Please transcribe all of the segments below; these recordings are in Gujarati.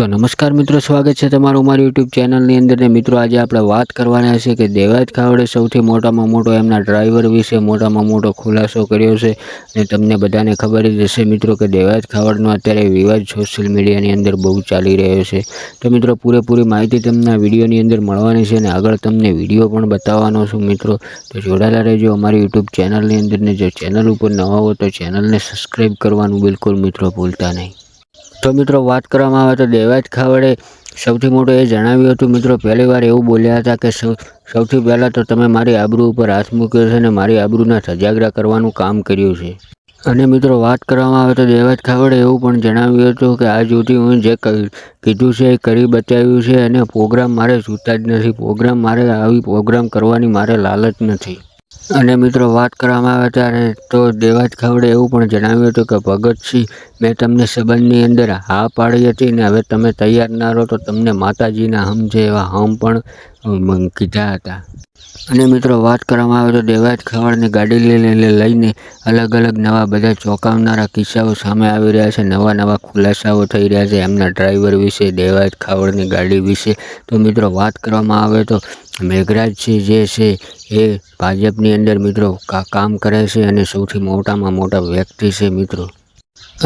તો નમસ્કાર મિત્રો, સ્વાગત છે તમારું મારી યુટ્યુબ ચેનલની અંદર ને મિત્રો આજે આપણે વાત કરવાના છે કે દેવાયત ખાવડે સૌથી મોટામાં મોટો એમના ડ્રાઈવર વિશે મોટામાં મોટો ખુલાસો કર્યો છે અને તમને બધાને ખબર જ હશે મિત્રો કે દેવાયત ખાવડનો અત્યારે વિવાદ સોશિયલ મીડિયાની અંદર બહુ ચાલી રહ્યો છે। તો મિત્રો પૂરેપૂરી માહિતી તમને આ વિડીયોની અંદર મળવાની છે અને આગળ તમને વિડીયો પણ બતાવવાનો છું મિત્રો, તો જોડાયેલા રહેજો અમારી યુટ્યુબ ચેનલની અંદર ને જો ચેનલ ઉપર નવા હો તો ચેનલને સબસ્ક્રાઈબ કરવાનું બિલકુલ મિત્રો ભૂલતા નહીં। તો મિત્રો વાત કરવામાં આવે તો દેવાયત ખાવડે સૌથી મોટું એ જણાવ્યું હતું મિત્રો, પહેલીવાર એવું બોલ્યા હતા કે સૌથી પહેલાં તો તમે મારી આબરૂ ઉપર હાથ મૂક્યો છે અને મારી આબરૂના સજાગરા કરવાનું કામ કર્યું છે। અને મિત્રો વાત કરવામાં આવે તો દેવાયત ખાવડે એવું પણ જણાવ્યું હતું કે આજ સુધી હું જે કીધું છે એ કરી બતાવ્યું છે અને પ્રોગ્રામ મારે જોતા જ નથી, આવી પ્રોગ્રામ કરવાની મારે લાલચ નથી। અને મિત્રો વાત કરવામાં આવે ત્યારે તો દેવાયત ખાવડે એવું પણ જણાવ્યું હતું કે ભગતસિંહ, મેં તમને સંબંધની અંદર હા પાડી હતી ને હવે તમે તૈયાર ના રહો તો તમને માતાજીના હમ છે એવા હમ પણ કીધા હતા। અને મિત્રો વાત કરવામાં આવે તો દેવાયત ખાવડની ગાડી લઈને અલગ અલગ નવા બધા ચોંકાવનારા કિસ્સાઓ સામે આવી રહ્યા છે, નવા ખુલાસાઓ થઈ રહ્યા છે એમના ડ્રાઈવર વિશે, દેવાયત ખાવડની ગાડી વિશે। તો મિત્રો વાત કરવામાં આવે તો મેઘરાજસિંહ જે છે એ ભાજપની અંદર મિત્રો કામ કરે છે અને સૌથી મોટામાં મોટા વ્યક્તિ છે મિત્રો।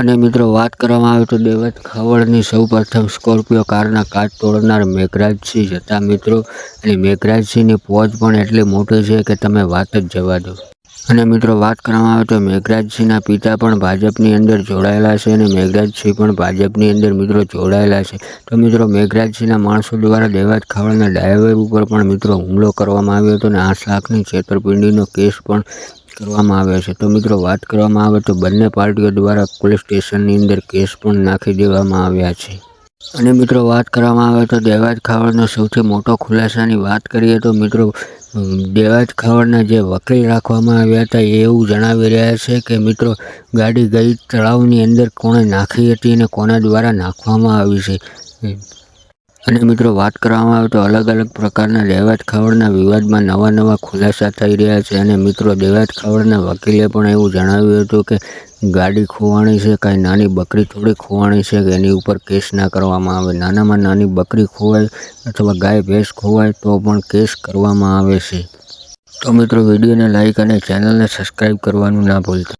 અને મિત્રો વાત કરવામાં આવે તો દેવાયત ખાવડની સૌપ્રથમ સ્કોર્પિયો કારના કાચ તોડનાર મેઘરાજસિંહ હતા મિત્રો, અને મેઘરાજસિંહની પહોંચ પણ એટલી મોટી છે કે તમે વાત જ જવા દો। અને મિત્રો વાત કરવામાં આવે તો મેઘરાજસિંહના પિતા પણ ભાજપની અંદર જોડાયેલા છે અને મેઘરાજસિંહ પણ ભાજપની અંદર મિત્રો જોડાયેલા છે। તો મિત્રો મેઘરાજસિંહના માણસો દ્વારા દેવાયત ખાવડના ડ્રાઈવર ઉપર પણ મિત્રો હુમલો કરવામાં આવ્યો હતો અને 8 લાખની છેતરપિંડીનો કેસ પણ કરવામાં આવ્યો છે। તો મિત્રો વાત કરવામાં આવે તો બંને પાર્ટીઓ દ્વારા પોલીસ સ્ટેશનની અંદર કેસ પણ નાખી દેવામાં આવ્યા છે। અને મિત્રો વાત કરવામાં આવે તો દેવાયત ખાવડનો સૌથી મોટો ખુલાસાની વાત કરીએ તો મિત્રો દેવાયત ખાવડના જે વકીલ રાખવામાં આવ્યા હતા એ એવું જણાવી રહ્યા છે કે મિત્રો ગાડી ગઈ તળાવની અંદર કોણે નાખી હતી અને કોના દ્વારા નાખવામાં આવી છે। અને મિત્રો વાત કરવામાં આવે તો અલગ અલગ પ્રકારના દેવાયત ખાવડના વિવાદમાં નવા ખુલાસા થઈ રહ્યા છે। અને મિત્રો દેવાયત ખાવડના વકીલે પણ એવું જણાવ્યું હતું કે ગાડી ખોવાણી છે, કાંઈ નાની બકરી થોડી ખોવાણી છે કે એની ઉપર કેસ ના કરવામાં આવે, નાનામાં નાની બકરી ખોવાય અથવા ગાય ભેંસ ખોવાય તો પણ કેસ કરવામાં આવે છે। તો મિત્રો વિડીયોને લાઈક અને ચેનલને સબસ્ક્રાઈબ કરવાનું ના ભૂલતા।